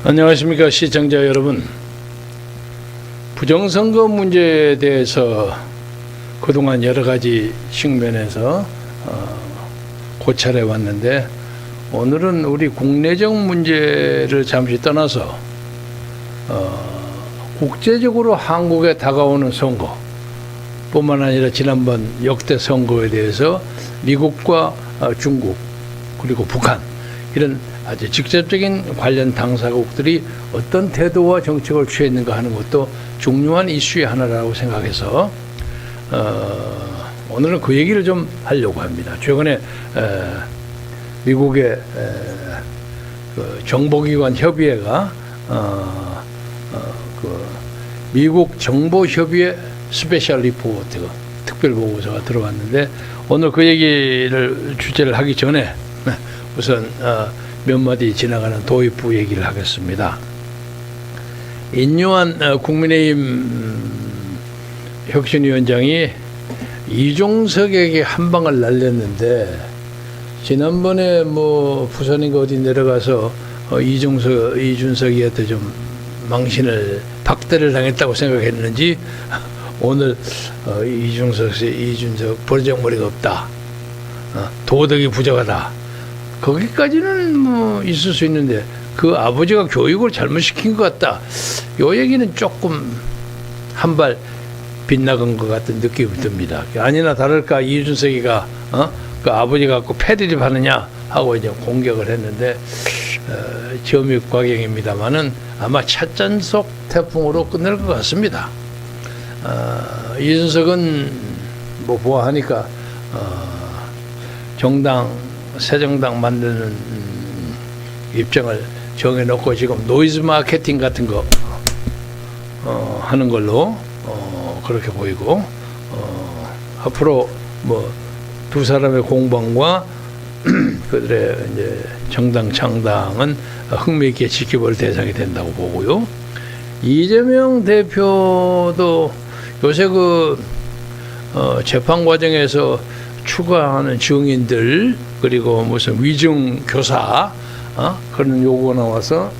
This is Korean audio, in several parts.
안녕하십니까 시청자 여러분. 부정선거 문제에 대해서 그동안 여러가지 측면에서 고찰해 왔는데, 오늘은 우리 국내적 문제를 잠시 떠나서 국제적으로 한국에 다가오는 선거 뿐만 아니라 지난번 역대 선거에 대해서 미국과 중국 그리고 북한, 이런 아주 직접적인 관련 당사국들이 어떤 태도와 정책을 취했는가 하는 것도 중요한 이슈의 하나라고 생각해서 오늘은 그 얘기를 좀 하려고 합니다. 최근에 미국의 그 정보기관 협의회가 그 미국 정보협의회 스페셜 리포트 특별 보고서가 들어왔는데, 오늘 그 얘기를 주제를 하기 전에 우선 몇 마디 지나가는 도입부 얘기를 하겠습니다. 인요한 국민의힘 혁신위원장이 이종석에게 한 방을 날렸는데, 지난번에 뭐 부산인가 어디 내려가서 이준석이한테 좀 망신을 박대를 당했다고 생각했는지 오늘 이준석 버르장머리가 없다, 도덕이 부족하다, 거기까지는 뭐 있을 수 있는데 그 아버지가 교육을 잘못시킨 것 같다, 요 얘기는 조금 한 발 빗나간 것 같은 느낌이 듭니다. 아니나 다를까 이준석이가 그 아버지 갖고 패드립 하느냐 하고 이제 공격을 했는데, 점입과경입니다만은 아마 찻잔속 태풍으로 끝날 것 같습니다. 이준석은 뭐 보아하니까 새정당 만드는 입장을 정해놓고 지금 노이즈 마케팅 같은 거 하는 걸로 그렇게 보이고, 앞으로 뭐 두 사람의 공방과 그들의 이제 정당 창당은 흥미있게 지켜볼 대상이 된다고 보고요. 이재명 대표도 요새 그 재판 과정에서 추가하는 증인들 그리고 무슨 위증 교사 그런 요구가 나와서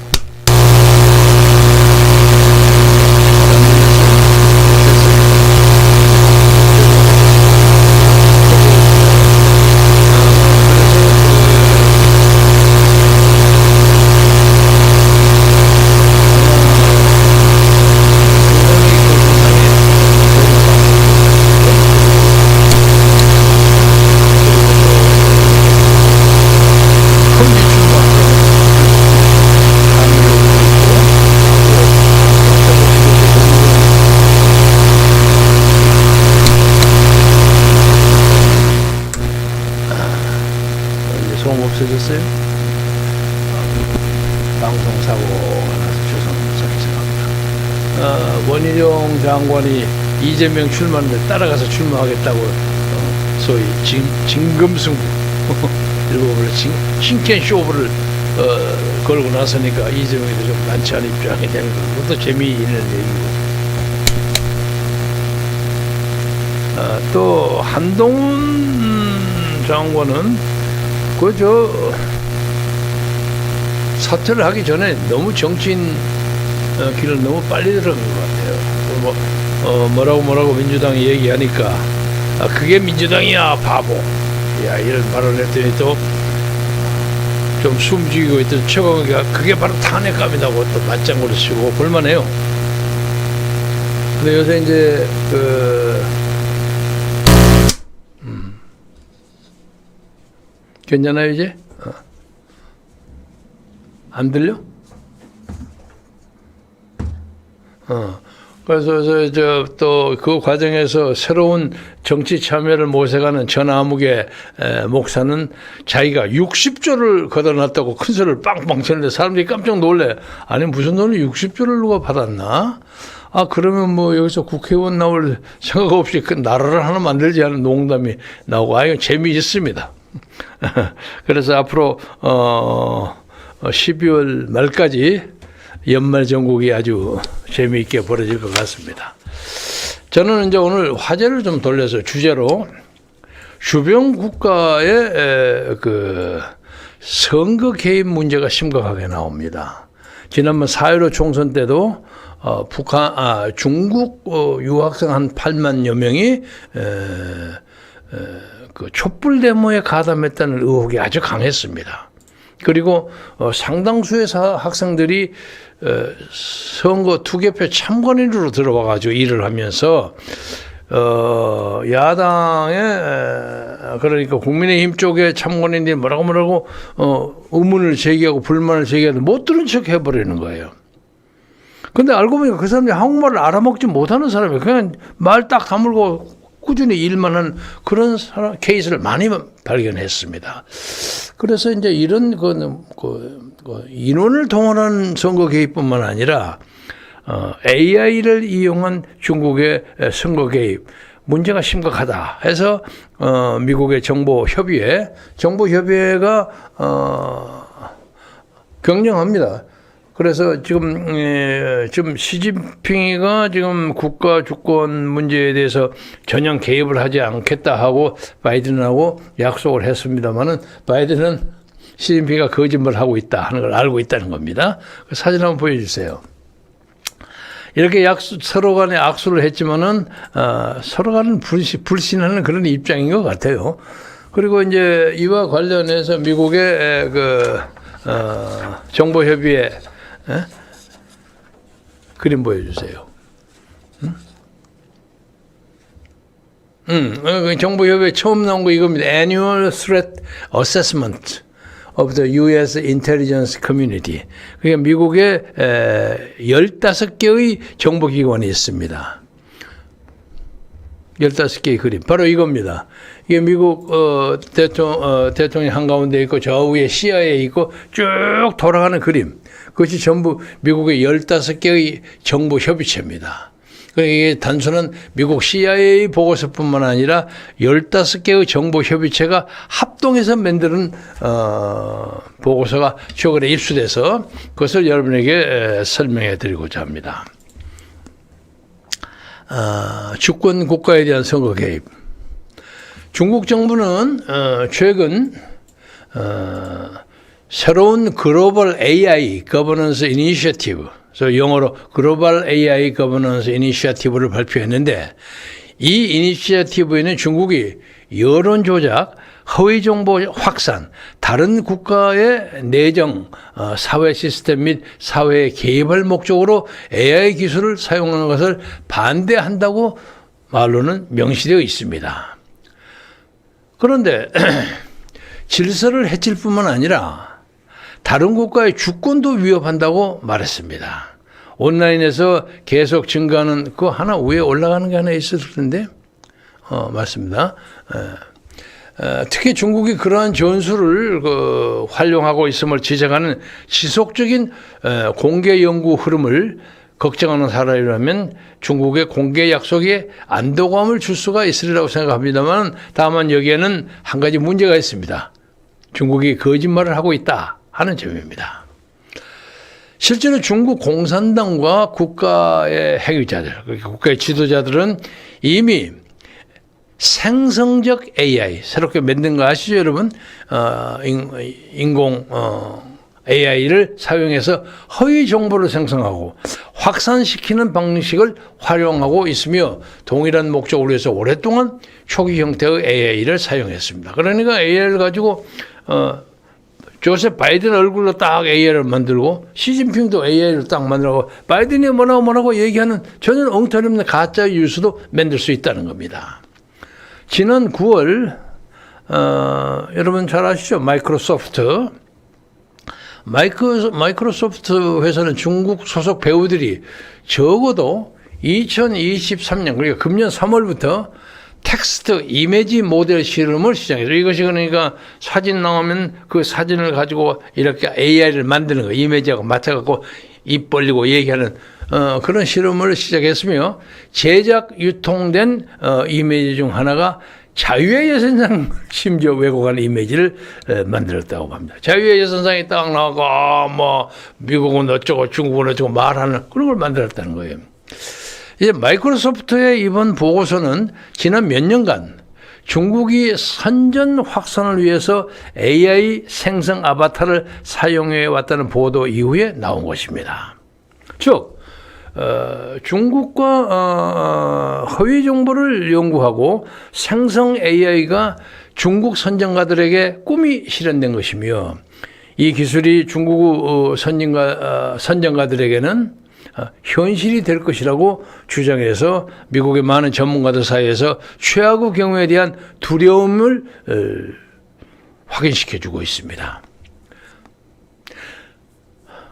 소음 없어졌어요? 방송사고가 나서 죄송합니다. 원희룡 장관이 이재명 출마하는데 따라가서 출마하겠다고 소위 진금승부 일부러 신캔 쇼부를 걸고 나서니까 이재명이 좀 난처한 입장이 되는 것도 재미있는 얘기고, 또 한동훈 장관은 사퇴를 하기 전에 너무 정치인 길을 너무 빨리 들어간 것 같아요. 뭐라고 민주당이 얘기하니까 그게 민주당이야 바보, 야 이런 말을 했더니 또 좀 숨죽이고 있던 최강욱이가 그게 바로 탄핵감이라고 또 맞장구를 치고 볼만해요. 근데 요새 이제 괜찮아요 이제? 안 들려? 그래서 또 그 과정에서 새로운 정치 참여를 모색하는 전아무개 목사는 자기가 60조를 걷어놨다고 큰 소리를 빵빵 치는데 사람들이 깜짝 놀래. 아니 무슨 돈을 60조를 누가 받았나? 그러면 뭐 여기서 국회의원 나올 생각 없이 그 나라를 하나 만들지 하는 농담이 나오고, 이거 재미있습니다. 그래서 앞으로 12월 말까지 연말 전국이 아주 재미있게 벌어질 것 같습니다. 저는 이제 오늘 화제를 좀 돌려서 주제로 주변 국가의 그 선거 개입 문제가 심각하게 나옵니다. 지난번 4.15 총선 때도 중국 유학생 한 8만여 명이 그 촛불 데모에 가담했다는 의혹이 아주 강했습니다. 그리고 상당수의 학생들이 선거 투개표 참관인으로 들어와가지고 일을 하면서 야당의 그러니까 국민의힘 쪽의 참관인들이 뭐라고 의문을 제기하고 불만을 제기하는데 못 들은 척 해버리는 거예요. 근데 알고 보니까 그 사람들이 한국말을 알아먹지 못하는 사람이에요. 그냥 말 딱 다물고 꾸준히 일만 하는 그런 케이스를 많이 발견했습니다. 그래서 이제 이런 인원을 동원한 선거 개입뿐만 아니라 AI를 이용한 중국의 선거 개입 문제가 심각하다 해서 미국의 정보협의회가 경영합니다. 그래서 지금 시진핑이가 지금 국가 주권 문제에 대해서 전혀 개입을 하지 않겠다 하고 바이든하고 약속을 했습니다만은 바이든은 시진핑이가 거짓말을 하고 있다 하는 걸 알고 있다는 겁니다. 그 사진 한번 보여주세요. 이렇게 서로 간에 악수를 했지만은 서로 간에 불신하는 그런 입장인 것 같아요. 그리고 이제 이와 관련해서 미국의 정보협의회 그림 보여주세요. 정보협의회 처음 나온 거 이겁니다. Annual Threat Assessment of the U.S. Intelligence Community. 그게 미국에 15개의 정보기관이 있습니다. 15개의 그림. 바로 이겁니다. 이게 미국 대통령이 한가운데 있고 저 위에 CIA 있고 쭉 돌아가는 그림. 그것이 전부 미국의 15개의 정보협의체입니다. 이게 단순한 미국 CIA 보고서뿐만 아니라 15개의 정보협의체가 합동해서 만드는 보고서가 최근에 입수돼서 그것을 여러분에게 설명해 드리고자 합니다. 주권 국가에 대한 선거 개입. 중국 정부는 최근 새로운 글로벌 AI 거버넌스 이니셔티브, 그래서 영어로 글로벌 AI 거버넌스 이니셔티브를 발표했는데 이 이니셔티브에는 중국이 여론 조작, 허위 정보 확산, 다른 국가의 내정, 사회 시스템 및 사회에 개입할 목적으로 AI 기술을 사용하는 것을 반대한다고 말로는 명시되어 있습니다. 그런데 질서를 해칠 뿐만 아니라 다른 국가의 주권도 위협한다고 말했습니다. 온라인에서 계속 증가하는 그 하나 위에 올라가는 게 하나 있을 텐데 맞습니다. 특히 중국이 그러한 전술을 활용하고 있음을 지적하는 지속적인 공개 연구 흐름을 걱정하는 사람이라면 중국의 공개 약속에 안도감을 줄 수가 있으리라고 생각합니다만 다만 여기에는 한 가지 문제가 있습니다. 중국이 거짓말을 하고 있다 하는 점입니다. 실제로 중국 공산당과 국가의 핵위자들, 국가의 지도자들은 이미 생성적 AI, 새롭게 만든 거 아시죠, 여러분? 인공 AI를 사용해서 허위 정보를 생성하고 확산시키는 방식을 활용하고 있으며 동일한 목적으로 해서 오랫동안 초기 형태의 AI를 사용했습니다. 그러니까 AI를 가지고 조셉 바이든 얼굴로 딱 AI를 만들고 시진핑도 AI를 딱 만들고 바이든이 뭐라고 얘기하는 전혀 엉터리 없는 가짜 뉴스도 만들 수 있다는 겁니다. 지난 9월 여러분 잘 아시죠? 마이크로소프트 회사는 중국 소속 배우들이 적어도 2023년 그러니까 금년 3월부터 텍스트 이미지 모델 실험을 시작했어요. 이것이 그러니까 사진 나오면 그 사진을 가지고 이렇게 AI를 만드는 거예요. 이미지하고 맞춰갖고 입 벌리고 얘기하는 그런 실험을 시작했으며 제작 유통된 이미지 중 하나가 자유의 여선상 심지어 왜곡한 이미지를 만들었다고 합니다. 자유의 여선상이 딱 나오고 뭐 미국은 어쩌고 중국은 어쩌고 말하는 그런 걸 만들었다는 거예요. 이제 마이크로소프트의 이번 보고서는 지난 몇 년간 중국이 선전 확산을 위해서 AI 생성 아바타를 사용해 왔다는 보도 이후에 나온 것입니다. 즉 중국과 허위 정보를 연구하고 생성 AI가 중국 선정가들에게 꿈이 실현된 것이며, 이 기술이 중국 선정가들에게는 현실이 될 것이라고 주장해서 미국의 많은 전문가들 사이에서 최악의 경우에 대한 두려움을 확인시켜주고 있습니다.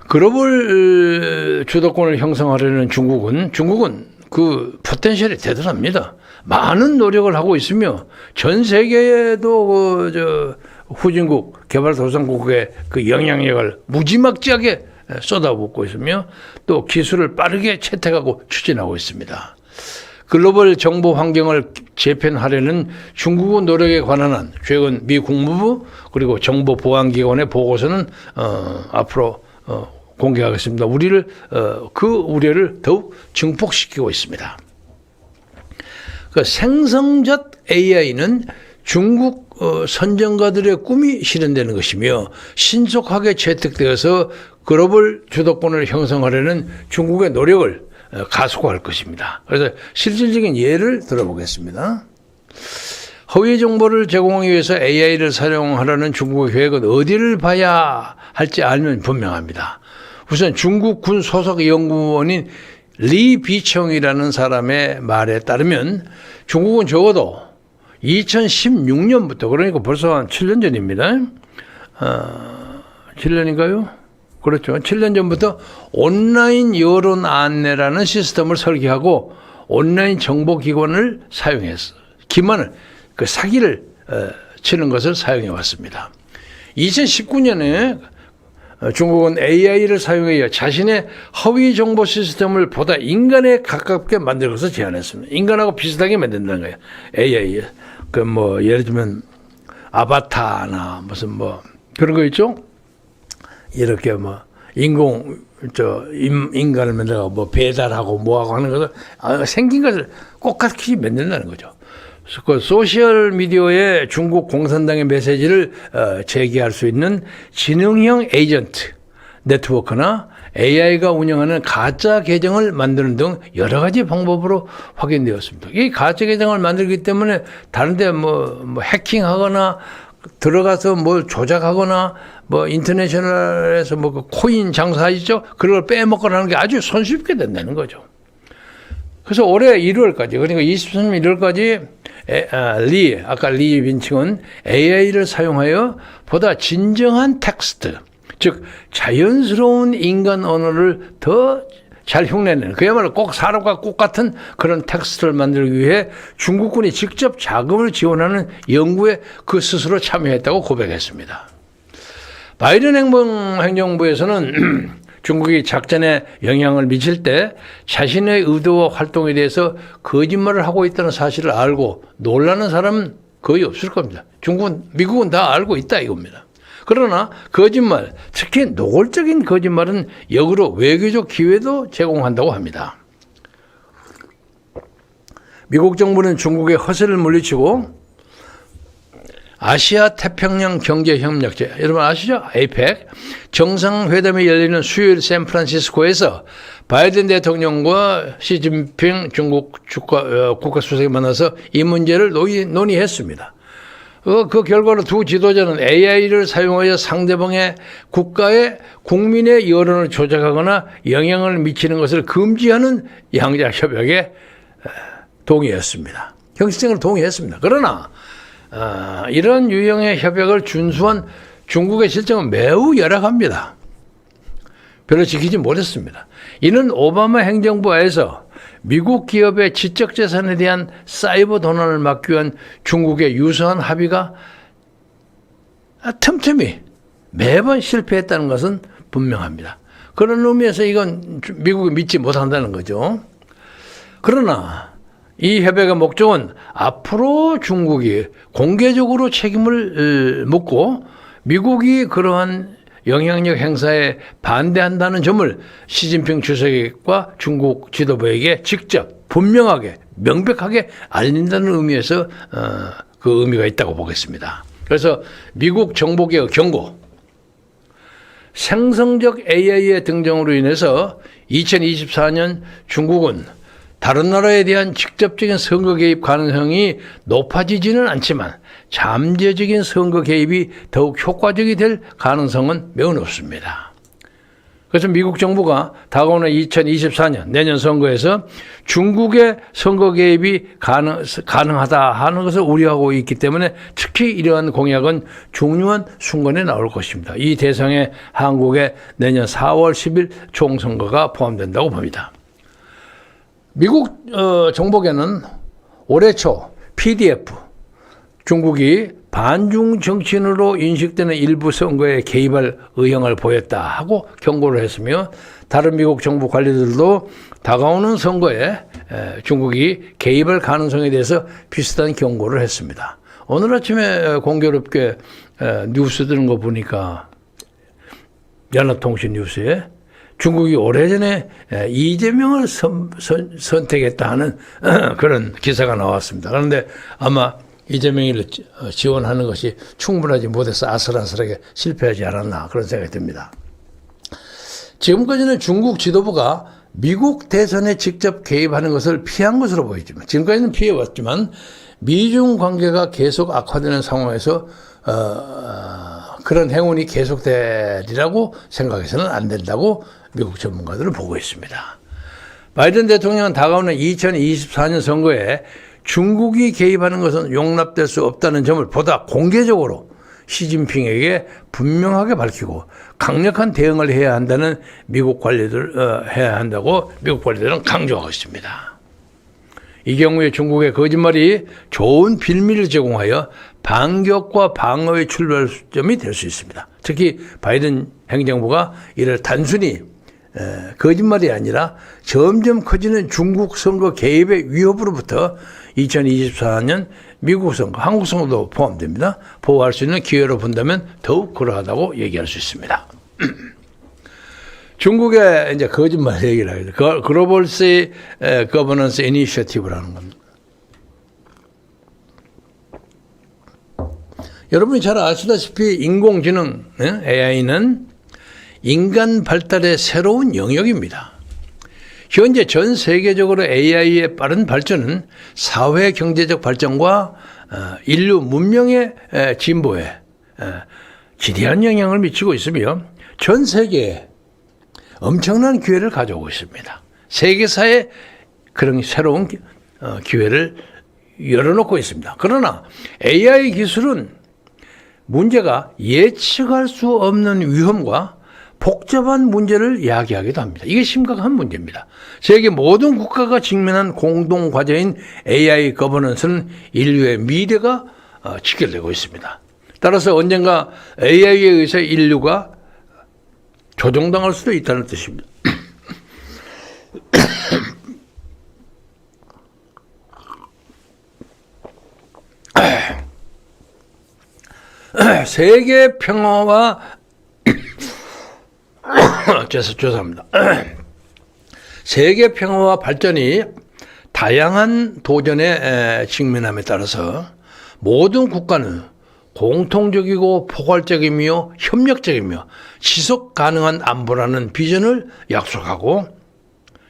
글로벌 주도권을 형성하려는 중국은 그 포텐셜이 대단합니다. 많은 노력을 하고 있으며 전 세계에도 후진국, 개발도상국의 그 영향력을 무지막지하게 쏟아붓고 있으며 또 기술을 빠르게 채택하고 추진하고 있습니다. 글로벌 정보 환경을 재편하려는 중국의 노력에 관한 한 최근 미 국무부 그리고 정보보안기관의 보고서는 앞으로 공개하겠습니다. 그 우려를 더욱 증폭시키고 있습니다. 그 생성적 AI는 중국 선정가들의 꿈이 실현되는 것이며 신속하게 채택되어서 글로벌 주도권을 형성하려는 중국의 노력을 가속화할 것입니다. 그래서 실질적인 예를 들어보겠습니다. 허위 정보를 제공하기 위해서 AI를 사용하려는 중국의 계획은 어디를 봐야 할지 알면 분명합니다. 우선 중국 군 소속 연구원인 리 비청이라는 사람의 말에 따르면 중국은 적어도 2016년부터, 그러니까 벌써 한 7년 전입니다. 7년인가요? 그렇죠. 7년 전부터 온라인 여론 안내라는 시스템을 설계하고 온라인 정보기관을 사용해서 기만을, 그 사기를 치는 것을 사용해 왔습니다. 2019년에 중국은 AI를 사용하여 자신의 허위 정보 시스템을 보다 인간에 가깝게 만들 것을 제안했습니다. 인간하고 비슷하게 만든다는 거예요. AI. 예를 들면 아바타나 무슨 그런 거 있죠? 이렇게 인간을 만들고 배달하고 뭐하고 하는 것을 생긴 것을 똑같이 만든다는 거죠. 그 소셜 미디어에 중국 공산당의 메시지를 제기할 수 있는 지능형 에이전트 네트워크나 AI가 운영하는 가짜 계정을 만드는 등 여러 가지 방법으로 확인되었습니다. 이 가짜 계정을 만들기 때문에 다른데 해킹하거나 들어가서 뭘 조작하거나 인터내셔널에서 그 코인 장사하죠. 그걸 빼먹거나 하는 게 아주 손쉽게 된다는 거죠. 그래서 올해 1월까지, 그러니까 23년 1월까지 아까 리 빈칭은 AI를 사용하여 보다 진정한 텍스트, 즉 자연스러운 인간 언어를 더 잘 흉내내는, 그야말로 꼭 사람과 똑같은 그런 텍스트를 만들기 위해 중국군이 직접 자금을 지원하는 연구에 그 스스로 참여했다고 고백했습니다. 바이든 행정부에서는 중국이 작전에 영향을 미칠 때 자신의 의도와 활동에 대해서 거짓말을 하고 있다는 사실을 알고 놀라는 사람은 거의 없을 겁니다. 미국은 다 알고 있다 이겁니다. 그러나 거짓말, 특히 노골적인 거짓말은 역으로 외교적 기회도 제공한다고 합니다. 미국 정부는 중국의 허세를 물리치고 아시아 태평양 경제협력체, 여러분 아시죠? APEC 정상회담이 열리는 수요일 샌프란시스코에서 바이든 대통령과 시진핑 중국 국가수석이 만나서 이 문제를 논의했습니다. 그 결과로 두 지도자는 AI를 사용하여 상대방의 국민의 여론을 조작하거나 영향을 미치는 것을 금지하는 양자 협약에 동의했습니다. 형식적으로 동의했습니다. 그러나 이런 유형의 협약을 준수한 중국의 실정은 매우 열악합니다. 별로 지키지 못했습니다. 이는 오바마 행정부 하에서 미국 기업의 지적재산에 대한 사이버 도난을 막기 위한 중국의 유사한 합의가 틈틈이 매번 실패했다는 것은 분명합니다. 그런 의미에서 이건 미국이 믿지 못한다는 거죠. 그러나 이 협약의 목적은 앞으로 중국이 공개적으로 책임을 묻고 미국이 그러한 영향력 행사에 반대한다는 점을 시진핑 주석과 중국 지도부에게 직접 분명하게 명백하게 알린다는 의미에서 그 의미가 있다고 보겠습니다. 그래서 미국 정보계의 경고, 생성적 AI의 등장으로 인해서 2024년 중국은 다른 나라에 대한 직접적인 선거 개입 가능성이 높아지지는 않지만 잠재적인 선거 개입이 더욱 효과적이 될 가능성은 매우 높습니다. 그래서 미국 정부가 다가오는 2024년 내년 선거에서 중국의 선거 개입이 가능하다 하는 것을 우려하고 있기 때문에 특히 이러한 공약은 중요한 순간에 나올 것입니다. 이 대상에 한국의 내년 4월 10일 총선거가 포함된다고 봅니다. 미국 정보계는 올해 초 PDF, 중국이 반중 정치인으로 인식되는 일부 선거에 개입할 의향을 보였다 하고 경고를 했으며, 다른 미국 정부 관리들도 다가오는 선거에 중국이 개입할 가능성에 대해서 비슷한 경고를 했습니다. 오늘 아침에 공교롭게 뉴스 드는 거 보니까 연합통신 뉴스에 중국이 오래전에 이재명을 선택했다 하는 그런 기사가 나왔습니다. 그런데 아마 이재명을 지원하는 것이 충분하지 못해서 아슬아슬하게 실패하지 않았나 그런 생각이 듭니다. 지금까지는 중국 지도부가 미국 대선에 직접 개입하는 것을 피한 것으로 보이지만, 지금까지는 피해왔지만 미중 관계가 계속 악화되는 상황에서 그런 행운이 계속되리라고 생각해서는 안 된다고 미국 전문가들은 보고 있습니다. 바이든 대통령은 다가오는 2024년 선거에 중국이 개입하는 것은 용납될 수 없다는 점을 보다 공개적으로 시진핑에게 분명하게 밝히고 강력한 대응을 해야 한다는 해야 한다고 미국 관리들은 강조하고 있습니다. 이 경우에 중국의 거짓말이 좋은 빌미를 제공하여 반격과 방어의 출발점이 될 수 있습니다. 특히 바이든 행정부가 이를 단순히 거짓말이 아니라 점점 커지는 중국 선거 개입의 위협으로부터 2024년 미국 선거, 한국 선거도 포함됩니다. 보호할 수 있는 기회로 본다면 더욱 그러하다고 얘기할 수 있습니다. 중국의 이제 거짓말 얘기를 하게 돼요. 글로벌 거버넌스 이니셔티브라는 겁니다. 여러분이 잘 아시다시피 인공지능 AI는 인간 발달의 새로운 영역입니다. 현재 전 세계적으로 AI의 빠른 발전은 사회 경제적 발전과 인류 문명의 진보에 지대한 영향을 미치고 있으며 전 세계에 엄청난 기회를 가져오고 있습니다. 세계사에 그런 새로운 기회를 열어놓고 있습니다. 그러나 AI 기술은 문제가 예측할 수 없는 위험과 복잡한 문제를 이야기하기도 합니다. 이게 심각한 문제입니다. 세계 모든 국가가 직면한 공동 과제인 AI 거버넌스는 인류의 미래가 직결되고 있습니다. 따라서 언젠가 AI에 의해서 인류가 조종당할 수도 있다는 뜻입니다. 세계 평화와 죄송합니다. 세계 평화와 발전이 다양한 도전에 직면함에 따라서 모든 국가는 공통적이고 포괄적이며 협력적이며 지속 가능한 안보라는 비전을 약속하고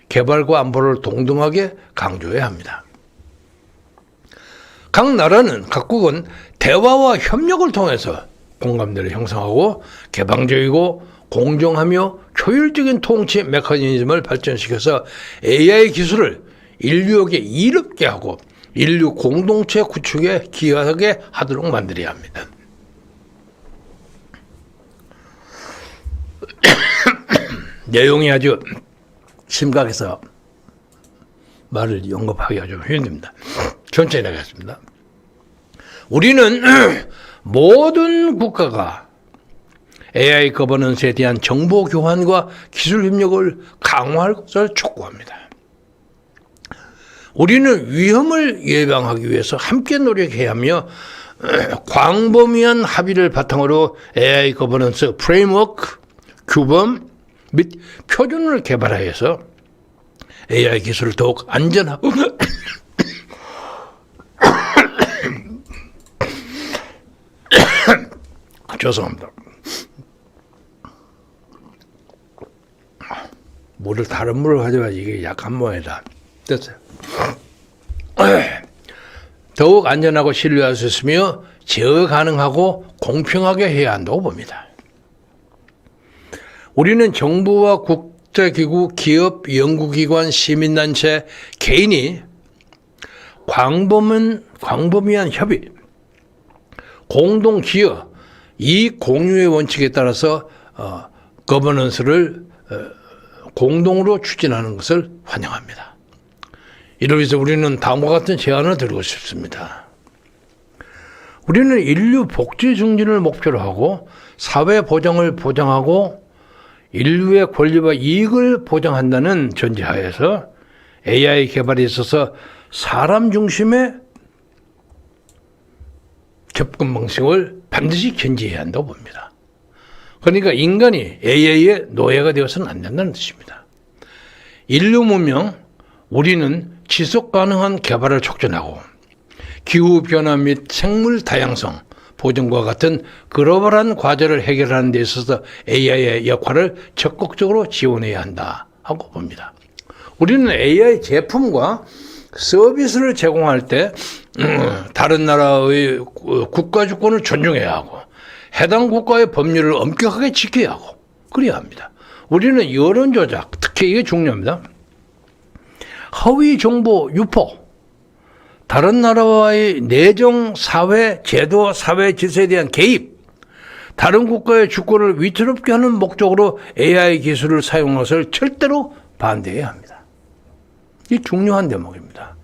개발과 안보를 동등하게 강조해야 합니다. 각국은 대화와 협력을 통해서 공감대를 형성하고 개방적이고 공정하며 효율적인 통치 메커니즘을 발전시켜서 AI 기술을 인류에게 이롭게 하고 인류 공동체 구축에 기여하게 하도록 만들어야 합니다. 내용이 아주 심각해서 말을 영업하기가 좀 힘듭니다. 천천히 나가겠습니다. 우리는 모든 국가가 AI 거버넌스에 대한 정보 교환과 기술 협력을 강화할 것을 촉구합니다. 우리는 위험을 예방하기 위해서 함께 노력해야 하며 광범위한 합의를 바탕으로 AI 거버넌스 프레임워크, 규범 및 표준을 개발하여서 AI 기술을 더욱 안전하고 죄송합니다. 물을 다른 물을 가져가지 이게 약한 모양이다. 됐어요. 더욱 안전하고 신뢰할 수 있으며 제어 가능하고 공평하게 해야 한다고 봅니다. 우리는 정부와 국제기구, 기업, 연구기관, 시민단체, 개인이 광범위한 협의, 공동기여, 이익 공유의 원칙에 따라서 거버넌스를 공동으로 추진하는 것을 환영합니다. 이를 위해서 우리는 다음과 같은 제안을 드리고 싶습니다. 우리는 인류 복지 증진을 목표로 하고 사회 보장을 보장하고 인류의 권리와 이익을 보장한다는 전제하에서 AI 개발에 있어서 사람 중심의 접근 방식을 반드시 견지해야 한다고 봅니다. 그러니까 인간이 AI의 노예가 되어서는 안 된다는 뜻입니다. 인류 문명, 우리는 지속 가능한 개발을 촉진하고 기후변화 및 생물 다양성 보존과 같은 글로벌한 과제를 해결하는 데 있어서 AI의 역할을 적극적으로 지원해야 한다 하고 봅니다. 우리는 AI 제품과 서비스를 제공할 때 다른 나라의 국가 주권을 존중해야 하고 해당 국가의 법률을 엄격하게 지켜야 하고 그래야 합니다. 우리는 여론 조작, 특히 이게 중요합니다. 허위 정보 유포, 다른 나라와의 내정 사회 제도 사회 질서에 대한 개입, 다른 국가의 주권을 위태롭게 하는 목적으로 AI 기술을 사용하는 것을 절대로 반대해야 합니다. 이 중요한 대목입니다.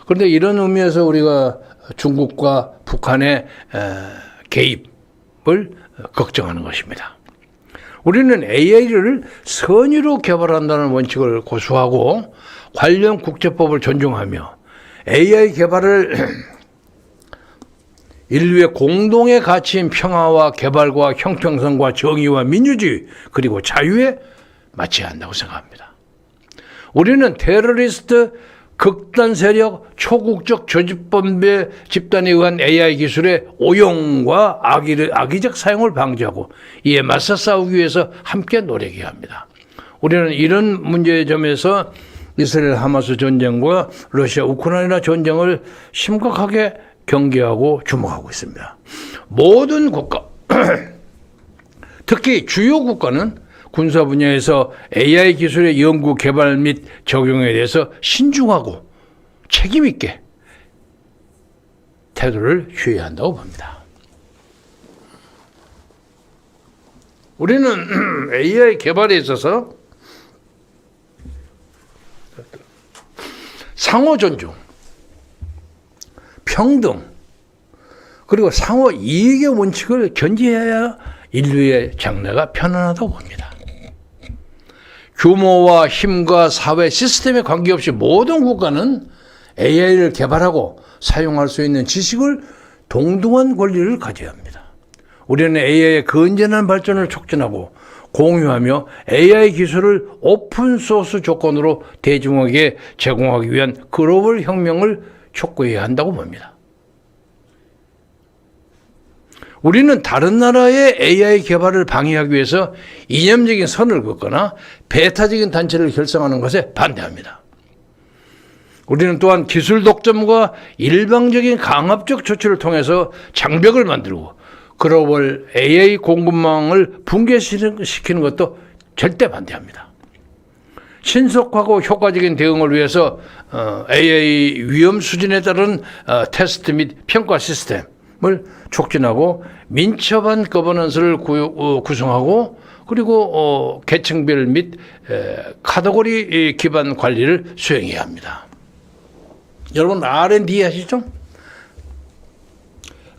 그런데 이런 의미에서 우리가 중국과 북한의 개입을 걱정하는 것입니다. 우리는 AI를 선의로 개발한다는 원칙을 고수하고 관련 국제법을 존중하며 AI 개발을 인류의 공동의 가치인 평화와 개발과 형평성과 정의와 민주주의 그리고 자유에 맞춰야 한다고 생각합니다. 우리는 테러리스트, 극단 세력, 초국적 조직범죄 집단에 의한 AI 기술의 오용과 악의적 사용을 방지하고 이에 맞서 싸우기 위해서 함께 노력해야 합니다. 우리는 이런 문제의 점에서 이스라엘 하마스 전쟁과 러시아 우크라이나 전쟁을 심각하게 경계하고 주목하고 있습니다. 모든 국가, 특히 주요 국가는 군사 분야에서 AI 기술의 연구, 개발 및 적용에 대해서 신중하고 책임 있게 태도를 취해야 한다고 봅니다. 우리는 AI 개발에 있어서 상호 존중, 평등, 그리고 상호 이익의 원칙을 견지해야 인류의 장래가 편안하다고 봅니다. 규모와 힘과 사회 시스템에 관계없이 모든 국가는 AI를 개발하고 사용할 수 있는 지식을 동등한 권리를 가져야 합니다. 우리는 AI의 건전한 발전을 촉진하고 공유하며 AI 기술을 오픈소스 조건으로 대중에게 제공하기 위한 글로벌 혁명을 촉구해야 한다고 봅니다. 우리는 다른 나라의 AI 개발을 방해하기 위해서 이념적인 선을 긋거나 배타적인 단체를 결성하는 것에 반대합니다. 우리는 또한 기술 독점과 일방적인 강압적 조치를 통해서 장벽을 만들고 글로벌 AI 공급망을 붕괴시키는 것도 절대 반대합니다. 신속하고 효과적인 대응을 위해서 AI 위험 수준에 따른 테스트 및 평가 시스템을 촉진하고 민첩한 거버넌스를 구성하고 그리고 계층별 및 카테고리 기반 관리를 수행해야 합니다. 여러분 R&D 하시죠?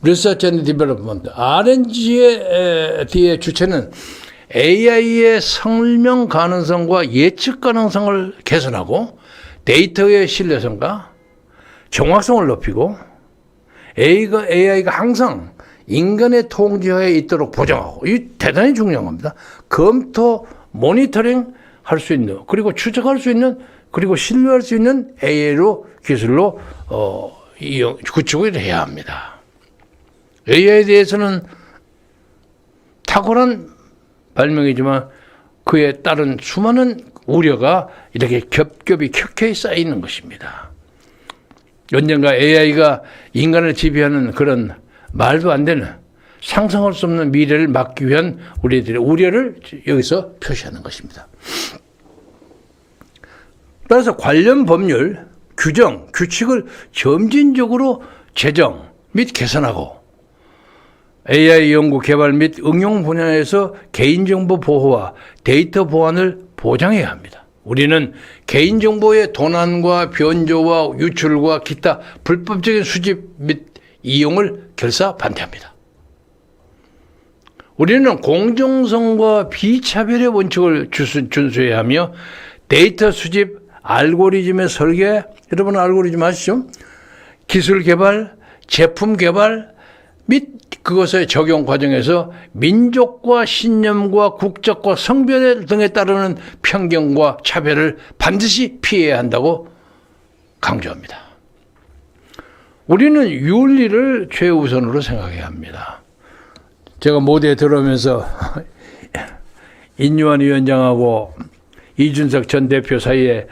Research and Development. R&D의 주체는 AI의 설명 가능성과 예측 가능성을 개선하고 데이터의 신뢰성과 정확성을 높이고 AI가 항상 인간의 통제하에 있도록 보장하고, 이 대단히 중요한 겁니다. 검토, 모니터링 할 수 있는, 그리고 추적할 수 있는, 그리고 신뢰할 수 있는 AI로 기술로 구축을 해야 합니다. AI에 대해서는 탁월한 발명이지만 그에 따른 수많은 우려가 이렇게 겹겹이 켜켜이 쌓이는 것입니다. 언젠가 AI가 인간을 지배하는 그런 말도 안 되는 상상할 수 없는 미래를 막기 위한 우리들의 우려를 여기서 표시하는 것입니다. 따라서 관련 법률, 규정, 규칙을 점진적으로 제정 및 개선하고 AI 연구 개발 및 응용 분야에서 개인정보 보호와 데이터 보안을 보장해야 합니다. 우리는 개인정보의 도난과 변조와 유출과 기타 불법적인 수집 및 이용을 결사 반대합니다. 우리는 공정성과 비차별의 원칙을 준수해야 하며 데이터 수집, 알고리즘의 설계, 여러분 알고리즘 아시죠? 기술 개발, 제품 개발 및 그것의 적용 과정에서 민족과 신념과 국적과 성별 등에 따르는 편견과 차별을 반드시 피해야 한다고 강조합니다. 우리는 윤리를 최우선으로 생각해야 합니다. 제가 모두에 들어오면서 인유한 위원장하고 이준석 전 대표 사이에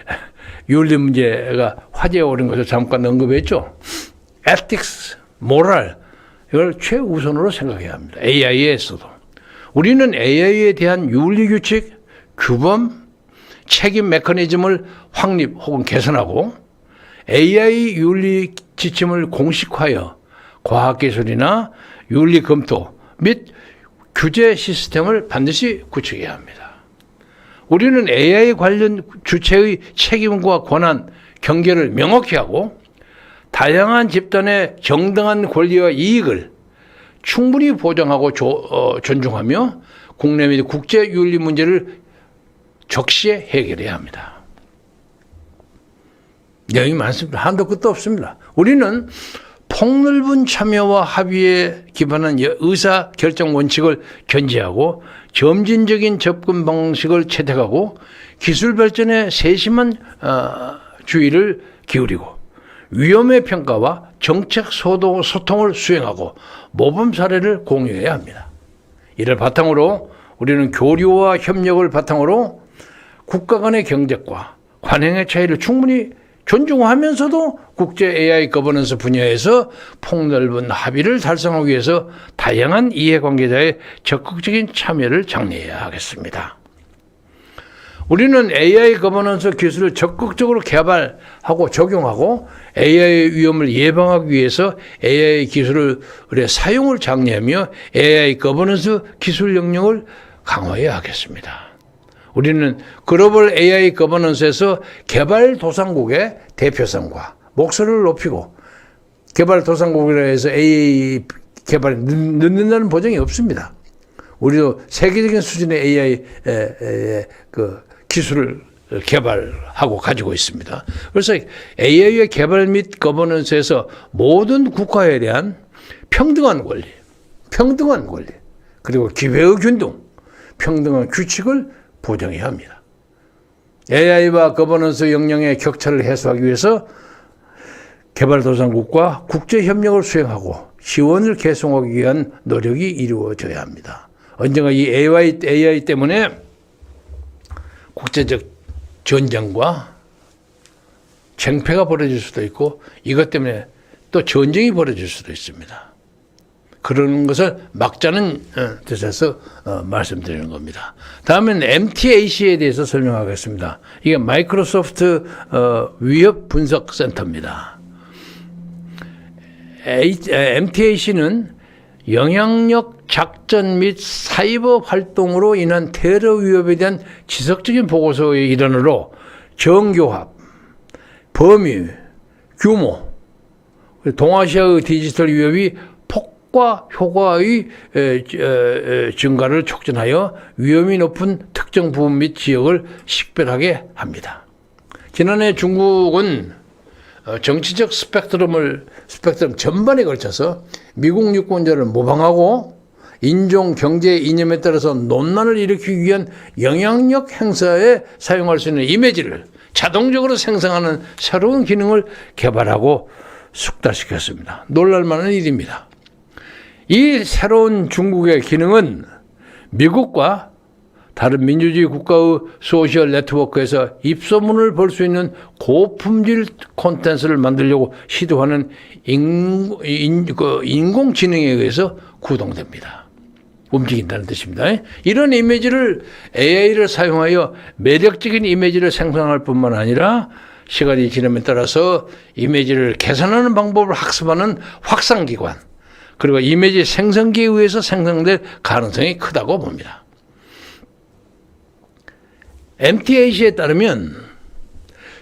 윤리 문제가 화제에 오른 것을 잠깐 언급했죠. ethics, moral 이걸 최우선으로 생각해야 합니다. AI에서도. 우리는 AI에 대한 윤리규칙, 규범, 책임 메커니즘을 확립 혹은 개선하고 AI 윤리 지침을 공식화하여 과학기술이나 윤리 검토 및 규제 시스템을 반드시 구축해야 합니다. 우리는 AI 관련 주체의 책임과 권한, 경계를 명확히 하고 다양한 집단의 정당한 권리와 이익을 충분히 보장하고 존중하며 국내 및 국제 윤리 문제를 적시에 해결해야 합니다. 내용이 많습니다. 한도 끝도 없습니다. 우리는 폭넓은 참여와 합의에 기반한 의사 결정 원칙을 견지하고 점진적인 접근 방식을 채택하고 기술 발전에 세심한 주의를 기울이고 위험의 평가와 정책 소통을 수행하고 모범 사례를 공유해야 합니다. 이를 바탕으로 우리는 교류와 협력을 바탕으로 국가 간의 경쟁과 관행의 차이를 충분히 존중하면서도 국제 AI 거버넌스 분야에서 폭넓은 합의를 달성하기 위해서 다양한 이해관계자의 적극적인 참여를 장려해야 하겠습니다. 우리는 AI 거버넌스 기술을 적극적으로 개발하고 적용하고 AI 위험을 예방하기 위해서 AI 기술의 사용을 장려하며 AI 거버넌스 기술 역량을 강화해야 하겠습니다. 우리는 글로벌 AI 거버넌스에서 개발도상국의 대표성과 목소리를 높이고 개발도상국이라 해서 AI 개발이 늦는다는 보장이 없습니다. 우리도 세계적인 수준의 AI 기술을 개발하고 가지고 있습니다. 그래서 AI의 개발 및 거버넌스에서 모든 국가에 대한 평등한 권리, 그리고 기회의 균등, 평등한 규칙을 보장해야 합니다. AI와 거버넌스 역량의 격차를 해소하기 위해서 개발도상국과 국제협력을 수행하고 지원을 개선하기 위한 노력이 이루어져야 합니다. 언젠가 이 AI 때문에 국제적 전쟁과 쟁패가 벌어질 수도 있고 이것 때문에 또 전쟁이 벌어질 수도 있습니다. 그런 것을 막자는 뜻에서 말씀드리는 겁니다. 다음은 MTAC에 대해서 설명하겠습니다. 이게 마이크로소프트 위협 분석 센터입니다. MTAC는 영향력 작전 및 사이버 활동으로 인한 테러 위협에 대한 지속적인 보고서의 일환으로 정교합, 범위, 규모, 동아시아의 디지털 위협이 폭과 효과의 증가를 촉진하여 위험이 높은 특정 부분 및 지역을 식별하게 합니다. 지난해 중국은 정치적 스펙트럼 전반에 걸쳐서 미국 유권자를 모방하고 인종, 경제 이념에 따라서 논란을 일으키기 위한 영향력 행사에 사용할 수 있는 이미지를 자동적으로 생성하는 새로운 기능을 개발하고 숙달시켰습니다. 놀랄만한 일입니다. 이 새로운 중국의 기능은 미국과 다른 민주주의 국가의 소셜 네트워크에서 입소문을 벌 수 있는 고품질 콘텐츠를 만들려고 시도하는 인공지능에 의해서 구동됩니다. 움직인다는 뜻입니다. 이런 이미지를 AI를 사용하여 매력적인 이미지를 생성할 뿐만 아니라 시간이 지남에 따라서 이미지를 개선하는 방법을 학습하는 확산기관, 그리고 이미지 생성기에 의해서 생성될 가능성이 크다고 봅니다. MTAC에 따르면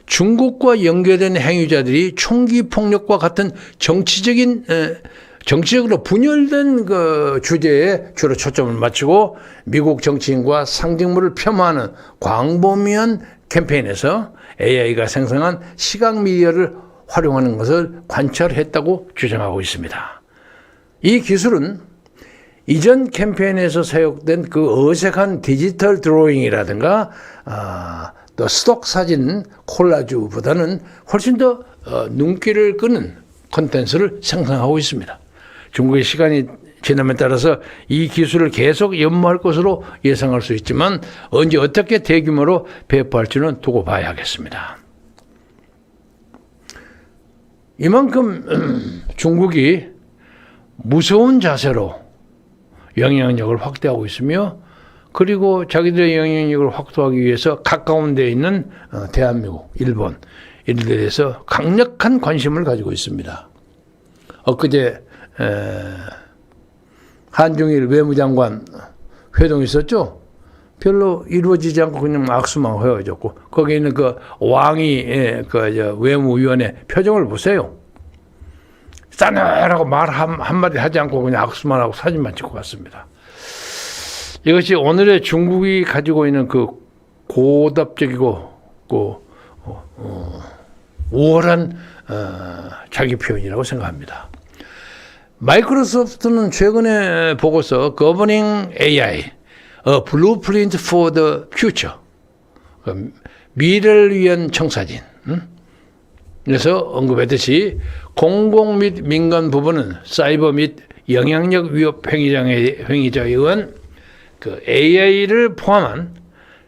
중국과 연계된 행위자들이 총기 폭력과 같은 정치적으로 분열된 그 주제에 주로 초점을 맞추고 미국 정치인과 상징물을 폄하하는 광범위한 캠페인에서 AI가 생성한 시각 미디어를 활용하는 것을 관찰했다고 주장하고 있습니다. 이 기술은 이전 캠페인에서 사용된 그 어색한 디지털 드로잉이라든가 또 스톡 사진 콜라주보다는 훨씬 더 눈길을 끄는 콘텐츠를 생성하고 있습니다. 중국의 시간이 지남에 따라서 이 기술을 계속 연모할 것으로 예상할 수 있지만 언제 어떻게 대규모로 배포할지는 두고 봐야 하겠습니다. 이만큼 중국이 무서운 자세로 영향력을 확대하고 있으며, 그리고 자기들의 영향력을 확대하기 위해서 가까운 데에 있는 대한민국, 일본 이런 데 대해서 강력한 관심을 가지고 있습니다. 엊그제 한중일 외무장관 회동이 있었죠. 별로 이루어지지 않고 그냥 악수만 헤어졌고, 거기에 있는 그 왕이 외무위원회 표정을 보세요. 싸늘하고 말 한마디 하지 않고 그냥 악수만 하고 사진만 찍고 갔습니다. 이것이 오늘의 중국이 가지고 있는 그 고답적이고 우월한 자기 표현이라고 생각합니다. 마이크로소프트는 최근에 보고서 Governing AI, A Blueprint for the Future, 미래를 위한 청사진, 그래서 언급했듯이 공공 및 민간 부분은 사이버 및 영향력 위협 행위자에 의한 그 AI를 포함한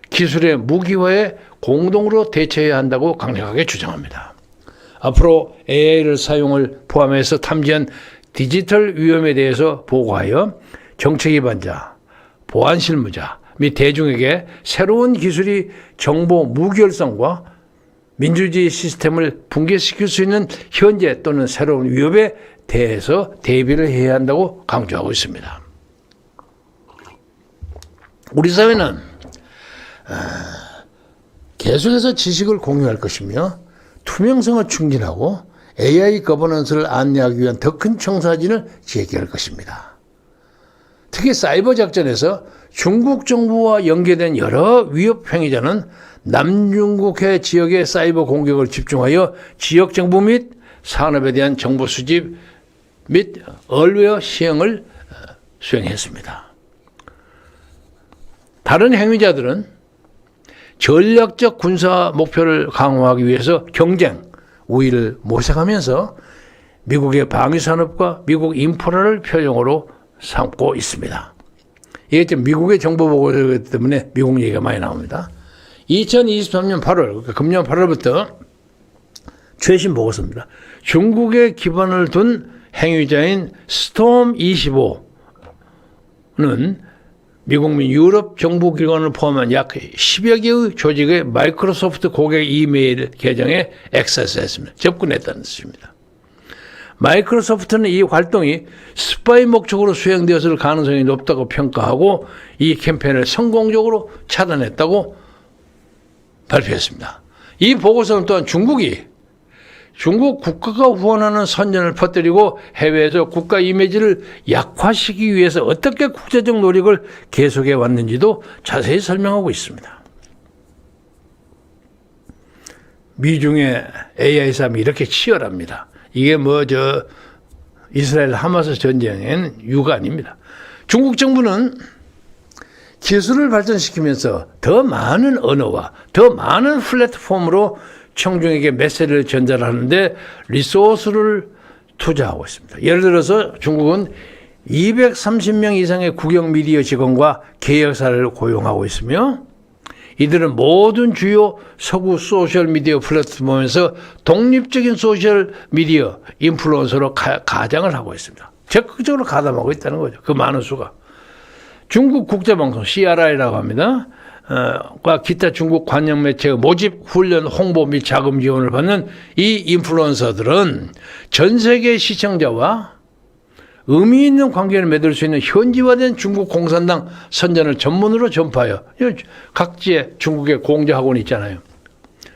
기술의 무기화에 공동으로 대처해야 한다고 강력하게 주장합니다. 앞으로 AI를 사용을 포함해서 탐지한 디지털 위험에 대해서 보고하여 정책 위반자, 보안 실무자 및 대중에게 새로운 기술이 정보 무결성과 민주주의 시스템을 붕괴시킬 수 있는 현재 또는 새로운 위협에 대해서 대비를 해야 한다고 강조하고 있습니다. 우리 사회는 계속해서 지식을 공유할 것이며 투명성을 충진하고 AI 거버넌스를 안내하기 위한 더 큰 청사진을 제기할 것입니다. 특히 사이버 작전에서 중국 정부와 연계된 여러 위협 행위자는 남중국해 지역의 사이버 공격을 집중하여 지역 정부 및 산업에 대한 정보 수집 및 얼웨어 시행을 수행했습니다. 다른 행위자들은 전략적 군사 목표를 강화하기 위해서 경쟁, 우위를 모색하면서 미국의 방위산업과 미국 인프라를 표용으로 삼고 있습니다. 이게 지금 미국의 정보보고 때문에 미국 얘기가 많이 나옵니다. 2023년 8월, 그러니까 금년 8월부터 최신 보고서입니다. 중국에 기반을 둔 행위자인 스톰 25는 미국 및 유럽 정부기관을 포함한 약 10여 개의 조직의 마이크로소프트 고객 이메일 계정에 액세스했습니다. 접근했다는 뜻입니다. 마이크로소프트는 이 활동이 스파이 목적으로 수행되었을 가능성이 높다고 평가하고 이 캠페인을 성공적으로 차단했다고 발표했습니다. 이 보고서는 또한 중국 국가가 후원하는 선전을 퍼뜨리고 해외에서 국가 이미지를 약화시키기 위해서 어떻게 국제적 노력을 계속해 왔는지도 자세히 설명하고 있습니다. 미중의 AI 싸움이 이렇게 치열합니다. 이게 이스라엘 하마스 전쟁엔 유가 아닙니다. 중국 정부는 기술을 발전시키면서 더 많은 언어와 더 많은 플랫폼으로 청중에게 메시지를 전달하는데 리소스를 투자하고 있습니다. 예를 들어서 중국은 230명 이상의 국영 미디어 직원과 계열사를 고용하고 있으며 이들은 모든 주요 서구 소셜미디어 플랫폼에서 독립적인 소셜미디어 인플루언서로 가장을 하고 있습니다. 적극적으로 가담하고 있다는 거죠. 그 많은 수가. 중국 국제방송 CRI라고 합니다. 과 기타 중국 관영 매체의 모집, 훈련, 홍보 및 자금 지원을 받는 이 인플루언서들은 전 세계 시청자와 의미 있는 관계를 맺을 수 있는 현지화된 중국 공산당 선전을 전문으로 전파하여 각지에 중국의 공자학원이 있잖아요.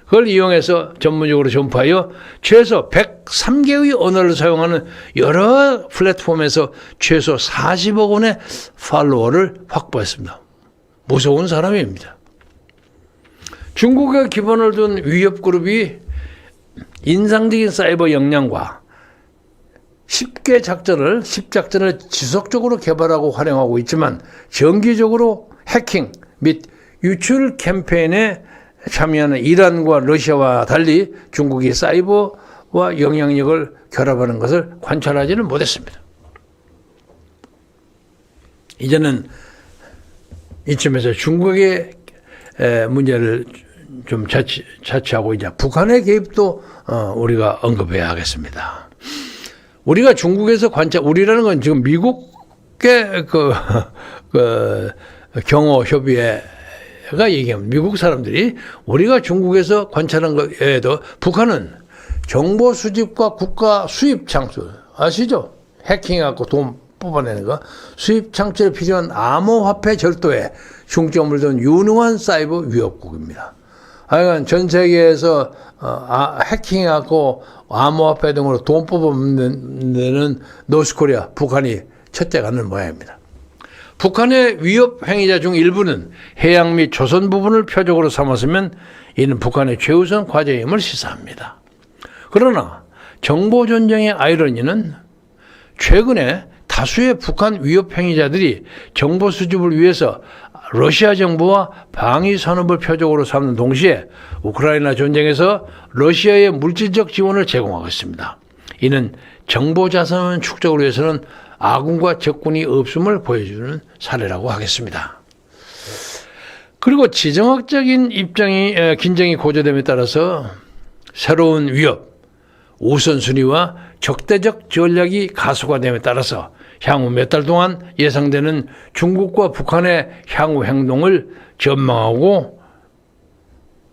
그걸 이용해서 전문적으로 전파하여 최소 103개의 언어를 사용하는 여러 플랫폼에서 최소 40억 원의 팔로워를 확보했습니다. 무서운 사람입니다. 중국의 기본을 둔 위협그룹이 인상적인 사이버 역량과 10작전을 지속적으로 개발하고 활용하고 있지만 정기적으로 해킹 및 유출 캠페인에 참여하는 이란과 러시아와 달리 중국이 사이버와 영향력을 결합하는 것을 관찰하지는 못했습니다. 이제는 이쯤에서 중국의 문제를 좀 자취하고 이제 북한의 개입도 우리가 언급해야 하겠습니다. 우리가 중국에서 우리라는 건 지금 미국의 경호협의회가 얘기합니다. 미국 사람들이 우리가 중국에서 관찰한 거에도 북한은 정보 수집과 국가 수입 창출, 아시죠? 해킹해갖고 돈 뽑아내는 거, 수입 창출에 필요한 암호화폐 절도에 중점을 둔 유능한 사이버 위협국입니다. 하여간 전 세계에서 해킹해갖고 암호화폐 등으로 돈 뽑아내는 데는 노스코리아, 북한이 첫째가 는 모양입니다. 북한의 위협 행위자 중 일부는 해양 및 조선 부분을 표적으로 삼았으면 이는 북한의 최우선 과제임을 시사합니다. 그러나 정보전쟁의 아이러니는 최근에 다수의 북한 위협 행위자들이 정보 수집을 위해서 러시아 정부와 방위 산업을 표적으로 삼는 동시에 우크라이나 전쟁에서 러시아의 물질적 지원을 제공하고 있습니다. 이는 정보 자산 축적을 위해서는 아군과 적군이 없음을 보여주는 사례라고 하겠습니다. 그리고 지정학적인 긴장이 고조됨에 따라서 새로운 위협, 우선순위와 적대적 전략이 가속화됨에 따라서 향후 몇 달 동안 예상되는 중국과 북한의 향후 행동을 전망하고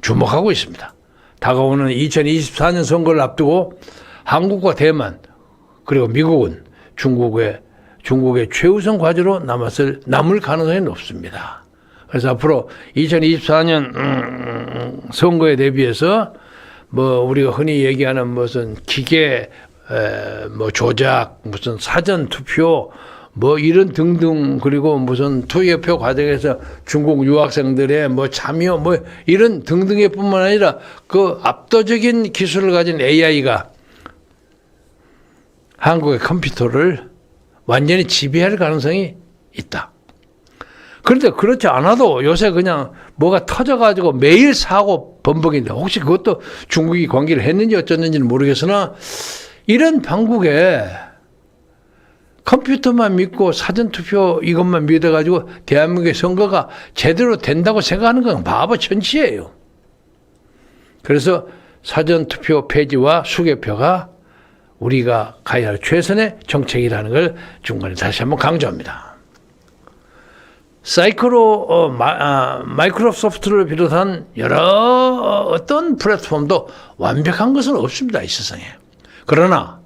주목하고 있습니다. 다가오는 2024년 선거를 앞두고 한국과 대만 그리고 미국은 중국의 최우선 과제로 남을 가능성이 높습니다. 그래서 앞으로 2024년 선거에 대비해서 우리가 흔히 얘기하는 무슨 기계 조작, 무슨 사전 투표, 이런 등등, 그리고 무슨 투개표 과정에서 중국 유학생들의 참여, 이런 등등의 뿐만 아니라 그 압도적인 기술을 가진 AI가 한국의 컴퓨터를 완전히 지배할 가능성이 있다. 그런데 그렇지 않아도 요새 그냥 뭐가 터져가지고 매일 사고 번복인데 혹시 그것도 중국이 관계를 했는지 어쩌는지는 모르겠으나 이런 방국에 컴퓨터만 믿고 사전투표 이것만 믿어가지고 대한민국의 선거가 제대로 된다고 생각하는 건 바보 천치예요. 그래서 사전투표 폐지와 수개표가 우리가 가야 할 최선의 정책이라는 걸 중간에 다시 한번 강조합니다. 마이크로소프트를 비롯한 여러 어떤 플랫폼도 완벽한 것은 없습니다. 이 세상에. 그러나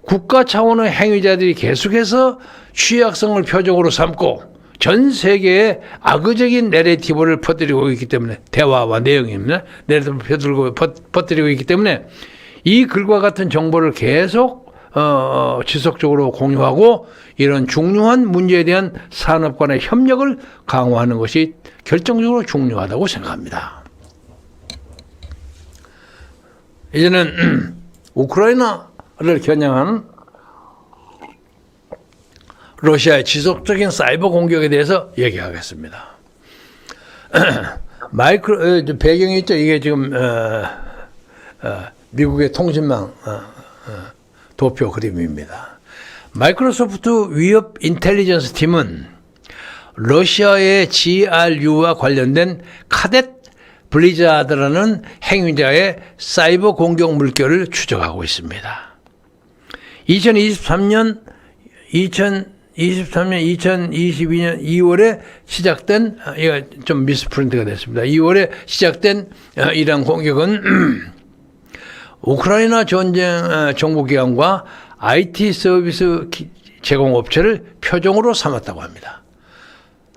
국가 차원의 행위자들이 계속해서 취약성을 표적으로 삼고 전 세계에 악의적인 내레티브를 퍼뜨리고 있기 때문에 대화와 내용입니다. 내레티브를 퍼뜨리고 있기 때문에 이 글과 같은 정보를 계속 지속적으로 공유하고 이런 중요한 문제에 대한 산업 간의 협력을 강화하는 것이 결정적으로 중요하다고 생각합니다. 이제는 우크라이나를 겨냥한 러시아의 지속적인 사이버 공격에 대해서 얘기하겠습니다. 배경이 있죠. 이게 지금 미국의 통신망 도표 그림입니다. 마이크로소프트 위협 인텔리전스 팀은 러시아의 GRU와 관련된 카뎃 블리자드라는 행위자의 사이버 공격 물결을 추적하고 있습니다. 2022년 2월에 시작된, 이거 좀 미스프린트가 됐습니다. 2월에 시작된 이러한 공격은 우크라이나 전쟁 정보기관과 IT 서비스 제공업체를 표적으로 삼았다고 합니다.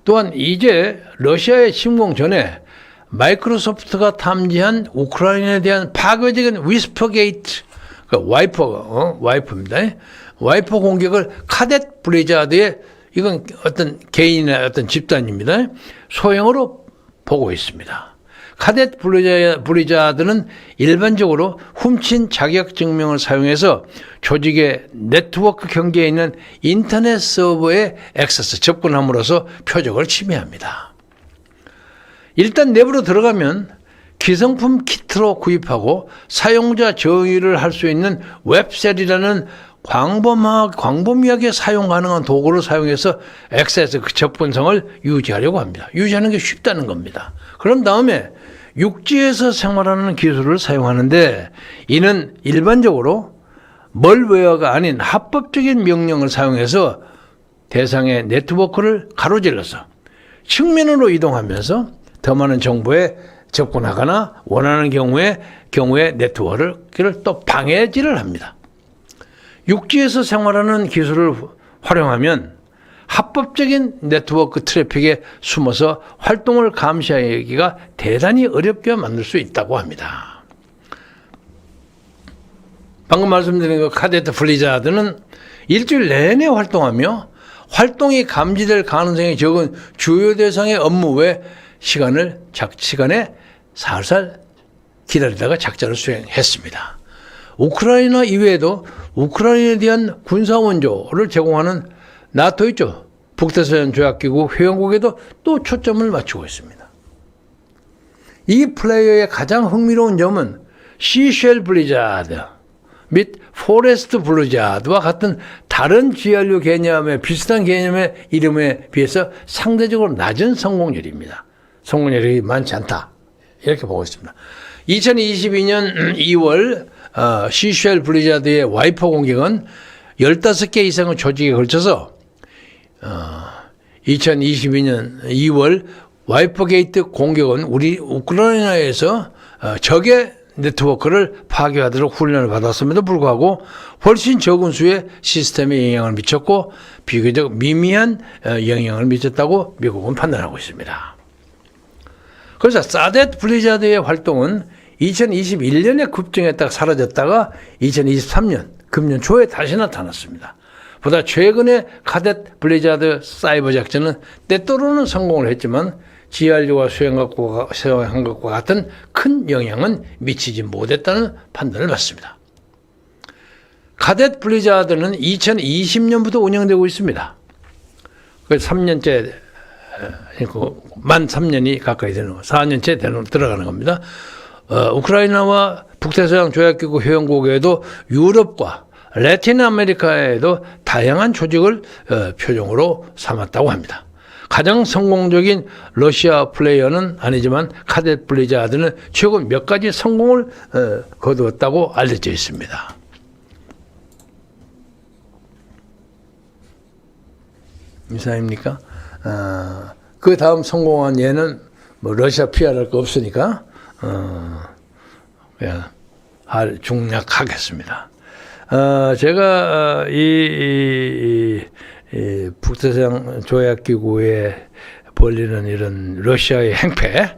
또한 이제 러시아의 침공 전에 마이크로소프트가 탐지한 우크라이나에 대한 파괴적인 위스퍼 게이트, 와이퍼입니다. 와이퍼 공격을 카뎃 블리자드의, 이건 어떤 개인이나 어떤 집단입니다, 소형으로 보고 있습니다. 카뎃 블리자드는 일반적으로 훔친 자격증명을 사용해서 조직의 네트워크 경계에 있는 인터넷 서버에 액세스, 접근함으로써 표적을 침해합니다. 일단 내부로 들어가면 기성품 키트로 구입하고 사용자 정의를 할 수 있는 웹셀이라는 광범위하게 사용 가능한 도구를 사용해서 액세스, 그 접근성을 유지하려고 합니다. 유지하는 게 쉽다는 겁니다. 그런 다음에 육지에서 생활하는 기술을 사용하는데, 이는 일반적으로 멀웨어가 아닌 합법적인 명령을 사용해서 대상의 네트워크를 가로질러서 측면으로 이동하면서 더 많은 정보에 접근하거나 원하는 경우에 네트워크를 또 방해질을 합니다. 육지에서 생활하는 기술을 활용하면 합법적인 네트워크 트래픽에 숨어서 활동을 감시하기가 대단히 어렵게 만들 수 있다고 합니다. 방금 말씀드린 그 카뎃 블리자드는 일주일 내내 활동하며 활동이 감지될 가능성이 적은 주요 대상의 업무 외 시간에 살살 기다리다가 작전을 수행했습니다. 우크라이나 이외에도 우크라이나에 대한 군사 원조를 제공하는 나토 있죠, 북대서양 조약기구 회원국에도 또 초점을 맞추고 있습니다. 이 플레이어의 가장 흥미로운 점은 시쉘 블리자드 및 포레스트 블리자드와 같은 다른 GRU 개념의 비슷한 개념의 이름에 비해서 상대적으로 낮은 성공률입니다. 성공률이 많지 않다, 이렇게 보고 있습니다. 2022년 2월 시쉘 블리자드의 와이퍼 공격은 15개 이상의 조직에 걸쳐서 2022년 2월 와이퍼 게이트 공격은 우크라이나에서 적의 네트워크를 파괴하도록 훈련을 받았음에도 불구하고 훨씬 적은 수의 시스템에 영향을 미쳤고 비교적 미미한 영향을 미쳤다고 미국은 판단하고 있습니다. 그래서 카뎃 블리자드의 활동은 2021년에 급증했다가 사라졌다가 2023년 금년 초에 다시 나타났습니다. 보다 최근에 카뎃 블리자드 사이버 작전은 때때로는 성공을 했지만 GRU가 수행한 것과 같은 큰 영향은 미치지 못했다는 판단을 받습니다. 카뎃 블리자드는 2020년부터 운영되고 있습니다. 그래서 3년째, 만 3년이 가까이 되는 거, 4년째 들어가는 겁니다. 우크라이나와 북대서양 조약기구 회원국에도 유럽과 라틴 아메리카에도 다양한 조직을 표종으로 삼았다고 합니다. 가장 성공적인 러시아 플레이어는 아니지만 카뎃 블리자드는 최근 몇 가지 성공을 거두었다고 알려져 있습니다. 이상입니까? 그 다음 성공한 예는 뭐 러시아 피할할 거 없으니까 그냥 중략하겠습니다. 제가 이 북대서양 조약기구에 벌리는 이런 러시아의 행패,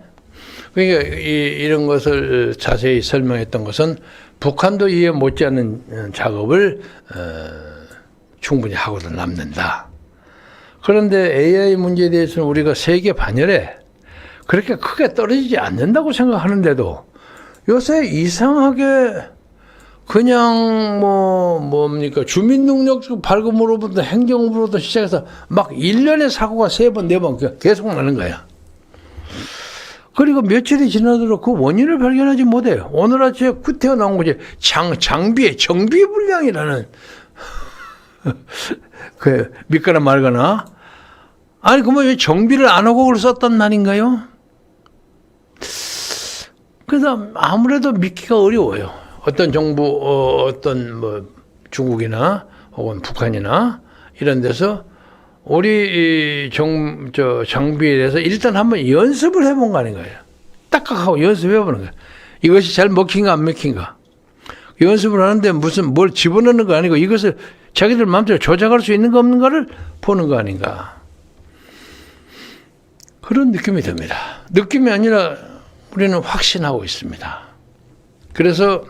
그러니까 이런 것을 자세히 설명했던 것은 북한도 이해 못지않은 작업을 충분히 하고도 남는다. 그런데 AI 문제에 대해서는 우리가 세계 반열에 그렇게 크게 떨어지지 않는다고 생각하는데도 요새 이상하게 그냥 뭡니까 주민등록 발급으로부터 행정부로부터 시작해서 막 1년에 사고가 3번, 4번 계속 나는 거야. 그리고 며칠이 지나도록 그 원인을 발견하지 못해요. 오늘 아침에 구태여 나온 거지. 정비 불량이라는 그 믿거나 말거나. 아니 그러면 왜 정비를 안 하고 그걸 썼단 말인가요? 그래서 아무래도 믿기가 어려워요. 어떤 정부, 어떤 뭐 중국이나 혹은 북한이나 이런 데서 우리 장비에 대해서 일단 한번 연습을 해본 거 아닌가요? 딱딱하고 연습해보는 거예요. 이것이 잘 먹힌가 안 먹힌가. 연습을 하는데 무슨 뭘 집어넣는 거 아니고 이것을 자기들 마음대로 조작할 수 있는 거 없는가를 보는 거 아닌가. 그런 느낌이 듭니다. 느낌이 아니라 우리는 확신하고 있습니다. 그래서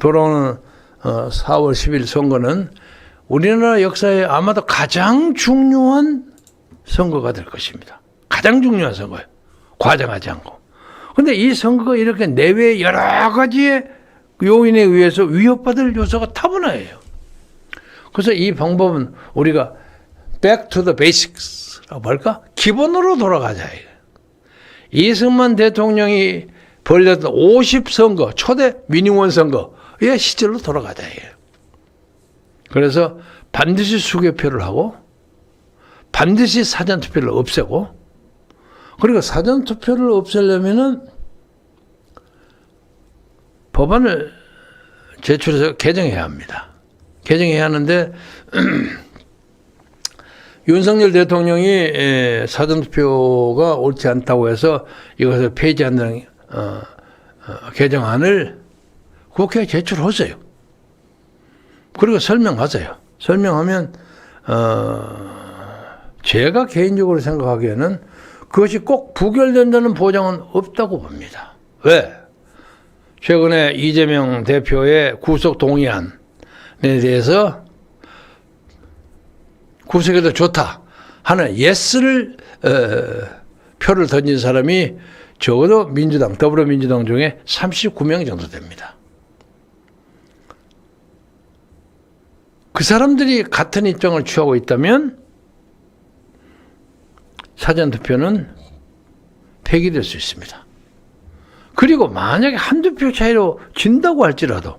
돌아오는 4월 10일 선거는 우리나라 역사에 아마도 가장 중요한 선거가 될 것입니다. 가장 중요한 선거예요. 과장하지 않고. 그런데 이 선거가 이렇게 내외 여러 가지의 요인에 의해서 위협받을 요소가 타분해요. 그래서 이 방법은 우리가 back to the basics라고 할까? 기본으로 돌아가자. 이승만 대통령이 벌였던 50선거, 초대 민의원 선거의 시절로 돌아가자. 그래서 반드시 수개표를 하고 반드시 사전투표를 없애고 그리고 사전투표를 없애려면은 법안을 제출해서 개정해야 합니다. 개정해야 하는데 윤석열 대통령이 사전투표가 옳지 않다고 해서 이것을 폐지한다는 개정안을 국회에 제출하세요. 그리고 설명하세요. 설명하면 제가 개인적으로 생각하기에는 그것이 꼭 부결된다는 보장은 없다고 봅니다. 왜? 최근에 이재명 대표의 구속 동의안에 대해서 구속해도 좋다 하는 예스를 표를 던진 사람이 적어도 더불어민주당 중에 39명 정도 됩니다. 그 사람들이 같은 입장을 취하고 있다면 사전투표는 폐기될 수 있습니다. 그리고 만약에 한두 표 차이로 진다고 할지라도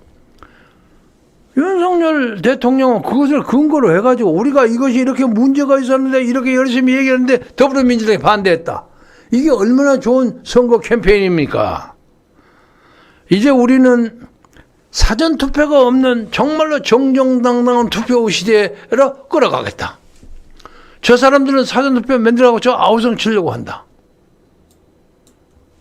윤석열 대통령은 그것을 근거로 해가지고 우리가 이것이 이렇게 문제가 있었는데 이렇게 열심히 얘기했는데 더불어민주당이 반대했다. 이게 얼마나 좋은 선거 캠페인입니까? 이제 우리는 사전투표가 없는 정말로 정정당당한 투표 시대로 끌어가겠다. 저 사람들은 사전투표 만들라고 저 아우성 치려고 한다.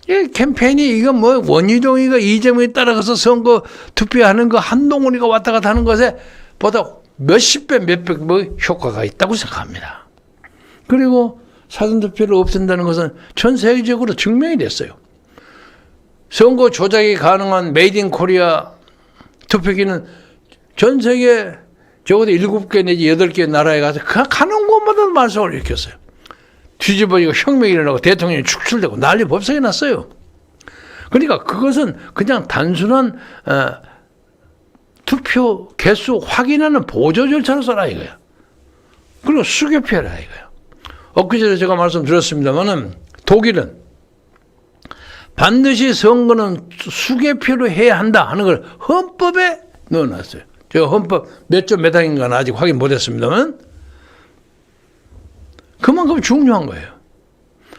이 캠페인이 이거 뭐 원희룡이가 이재명에 따라가서 선거 투표하는 거 한동훈이가 왔다 갔다 하는 것에 보다 몇십 배, 몇백 배 효과가 있다고 생각합니다. 그리고 사전투표를 없앤다는 것은 전 세계적으로 증명이 됐어요. 선거 조작이 가능한 메이드 인 코리아 투표기는 전 세계 적어도 7개 내지 8개 나라에 가서 가는 곳마다 말썽을 일으켰어요. 뒤집어지고 혁명이 일어나고 대통령이 축출되고 난리 법석이 났어요. 그러니까 그것은 그냥 단순한 투표 개수 확인하는 보조 절차로서라 이거야. 그리고 수개표라 이거야. 엊그제 제가 말씀드렸습니다마는 독일은 반드시 선거는 수개표로 해야 한다 하는 걸 헌법에 넣어놨어요. 제가 헌법 몇 점 몇 항인가는 아직 확인 못했습니다만 그만큼 중요한 거예요.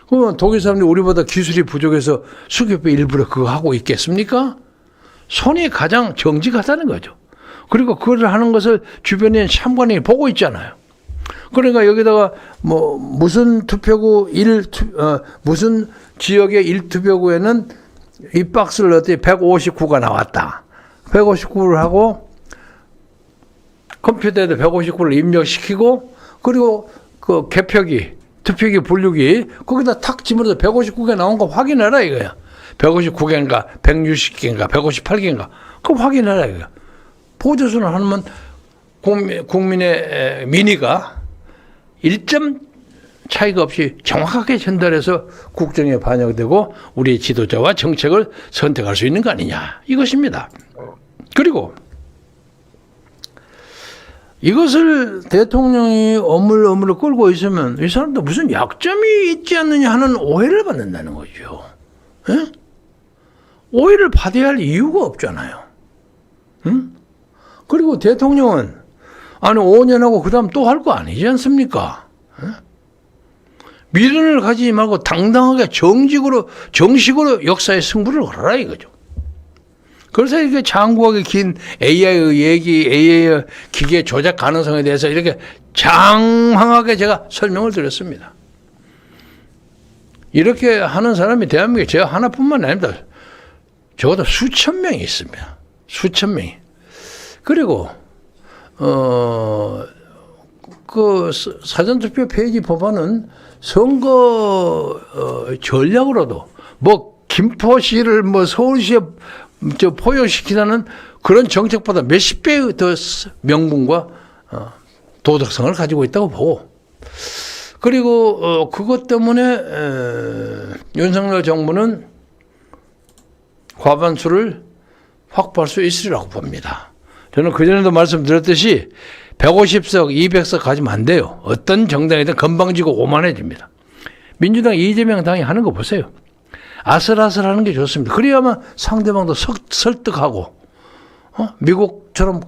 그러면 독일 사람들이 우리보다 기술이 부족해서 수개표 일부러 그거 하고 있겠습니까? 손이 가장 정직하다는 거죠. 그리고 그걸 하는 것을 주변에 참관인이 보고 있잖아요. 그러니까 여기다가 뭐 무슨 투표구 무슨 지역의 1투표구에는 이 박스를 넣었더니 159가 나왔다. 159를 하고 컴퓨터에도 159를 입력시키고 그리고 그 개표기, 투표기 분류기 거기다 탁 집어넣어서 159개 나온 거 확인해라 이거야. 159개인가 160개인가 158개인가 그거 확인해라 이거야. 보조선을 하면 국민의 민의가 1점 차이가 없이 정확하게 전달해서 국정에 반영되고 우리의 지도자와 정책을 선택할 수 있는 거 아니냐 이것입니다. 그리고 이것을 대통령이 어물어물 끌고 있으면 이 사람도 무슨 약점이 있지 않느냐 하는 오해를 받는다는 거죠. 에? 오해를 받아야 할 이유가 없잖아요. 응? 그리고 대통령은 아니 5년하고 그 다음 또 할 거 아니지 않습니까? 미련을 가지지 말고 당당하게 정식으로 역사의 승부를 걸어라 이거죠. 그래서 이렇게 장구하게 긴 AI의 얘기, AI의 기계 조작 가능성에 대해서 이렇게 장황하게 제가 설명을 드렸습니다. 이렇게 하는 사람이 대한민국에 제가 하나뿐만 아닙니다. 적어도 수천 명이 있습니다. 수천 명이. 그리고 그 사전투표 폐지 법안은 선거 전략으로도 뭐 김포시를 뭐 서울시에 포효시키라는 그런 정책보다 몇십 배의 더 명분과 도덕성을 가지고 있다고 보고, 그리고 그것 때문에 윤석열 정부는 과반수를 확보할 수 있으리라고 봅니다. 저는 그전에도 말씀드렸듯이 150석, 200석 가지면 안 돼요. 어떤 정당이든 건방지고 오만해집니다. 민주당 이재명 당이 하는 거 보세요. 아슬아슬하는 게 좋습니다. 그래야만 상대방도 설득하고, 미국처럼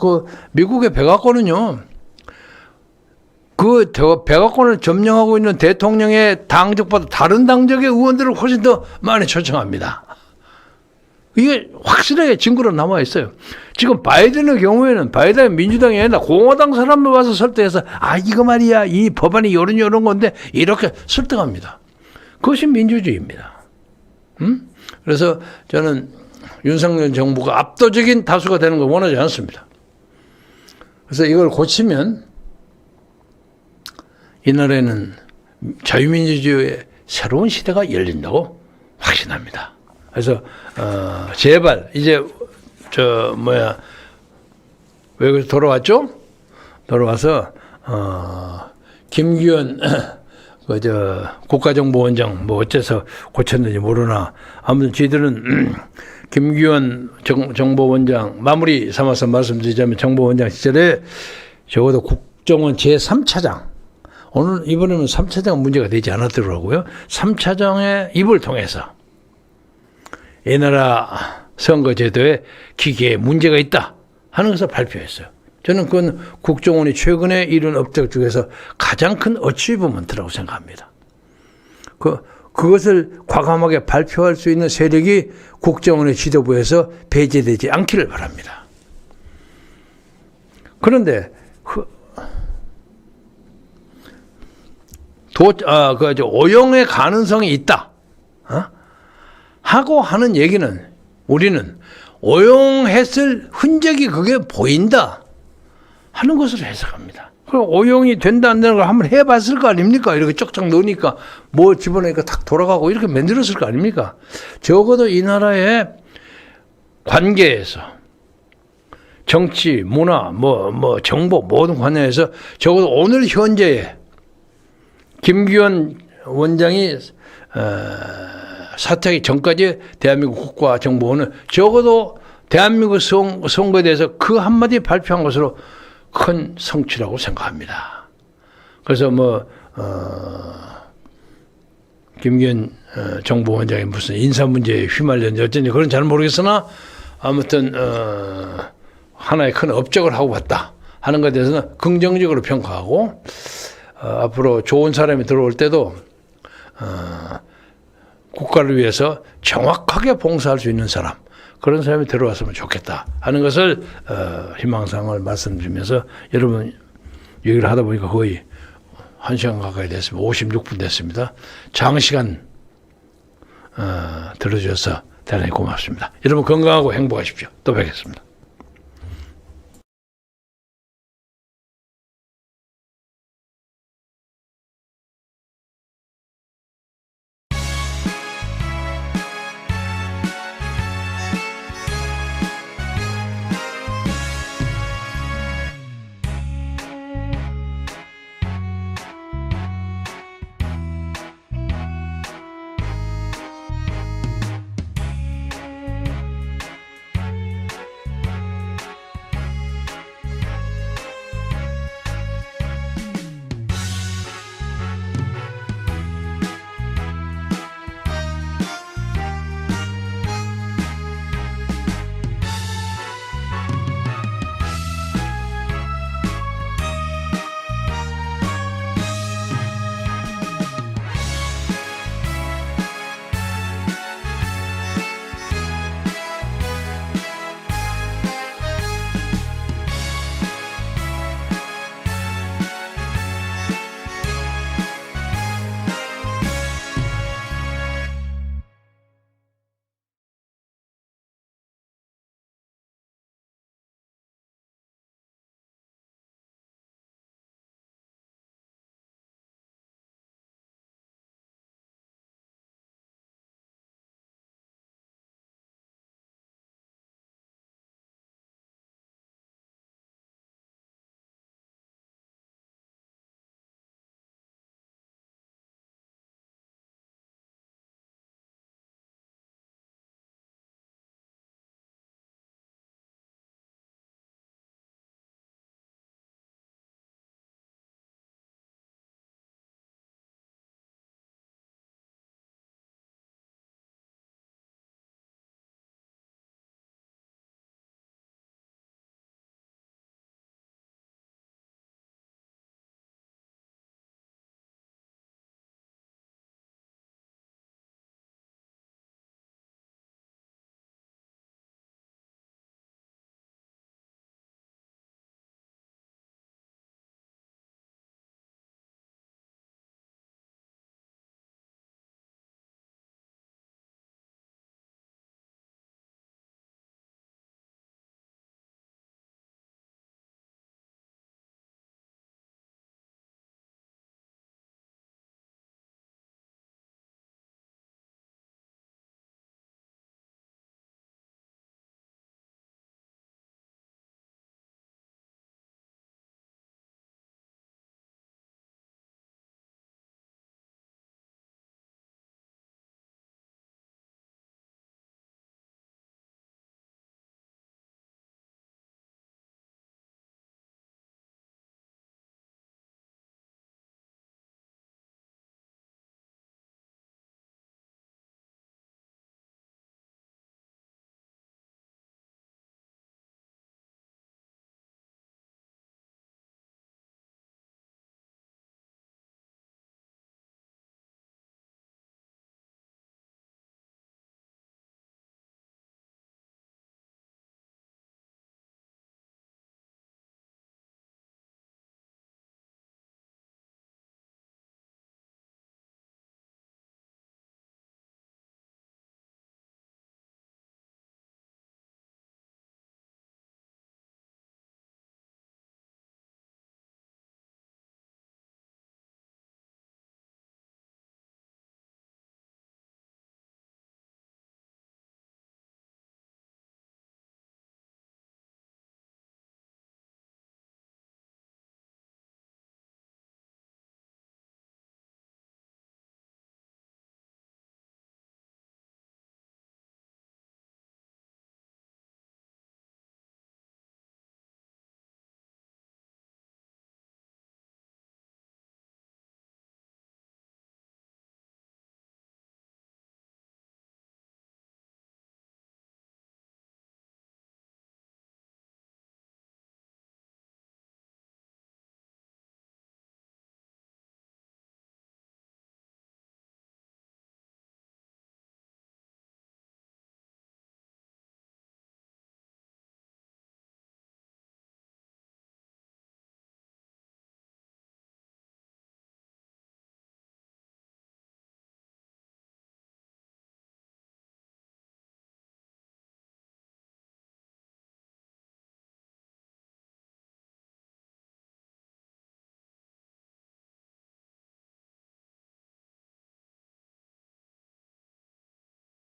미국의 백악관은요, 그 백악관을 점령하고 있는 대통령의 당적보다 다른 당적의 의원들을 훨씬 더 많이 초청합니다. 이게 확실하게 증거로 남아 있어요. 지금 바이든의 경우에는 바이든 민주당이 아니라 공화당 사람들 와서 설득해서 이거 말이야 이 법안이 이런 건데 이렇게 설득합니다. 그것이 민주주의입니다. 그래서 저는 윤석열 정부가 압도적인 다수가 되는 걸 원하지 않습니다. 그래서 이걸 고치면 이 나라에는 자유민주주의의 새로운 시대가 열린다고 확신합니다. 그래서 제발 이제 왜 돌아왔죠? 돌아와서 김기현 국가정보원장 뭐 어째서 고쳤는지 모르나 아무튼 저희들은 김기현 정보원장 마무리 삼아서 말씀드리자면 정보원장 시절에 적어도 국정원 제3차장 이번에는 3차장 문제가 되지 않았더라고요. 3차장의 입을 통해서 이 나라 선거제도에 기계에 문제가 있다 하는 것을 발표했어요. 저는 그건 국정원이 최근에 이룬 업적 중에서 가장 큰 어치브먼트라고 생각합니다. 그것을 과감하게 발표할 수 있는 세력이 국정원의 지도부에서 배제되지 않기를 바랍니다. 그런데 오용의 가능성이 있다 하고 하는 얘기는 우리는 오용했을 흔적이 그게 보인다 하는 것으로 해석합니다. 그럼 오용이 된다 안 되는 걸 한번 해봤을 거 아닙니까? 이렇게 쪽쪽 넣으니까 뭐 집어넣으니까 탁 돌아가고 이렇게 만들었을 거 아닙니까? 적어도 이 나라의 관계에서 정치, 문화, 정보 모든 관련해서 적어도 오늘 현재의 김기현 원장이 사퇴하기 전까지 대한민국 국가정보원은 적어도 대한민국 선거에 대해서 그 한마디 발표한 것으로 큰 성취라고 생각합니다. 그래서 김기현 정보원장이 무슨 인사 문제에 휘말렸는지 어쩐지 그건 잘 모르겠으나 아무튼 하나의 큰 업적을 하고 왔다 하는 것에 대해서는 긍정적으로 평가하고 앞으로 좋은 사람이 들어올 때도 국가를 위해서 정확하게 봉사할 수 있는 사람, 그런 사람이 들어왔으면 좋겠다 하는 것을 희망사항을 말씀드리면서 여러분 얘기를 하다 보니까 거의 1시간 가까이 됐습니다. 56분 됐습니다. 장시간 들어주셔서 대단히 고맙습니다. 여러분 건강하고 행복하십시오. 또 뵙겠습니다.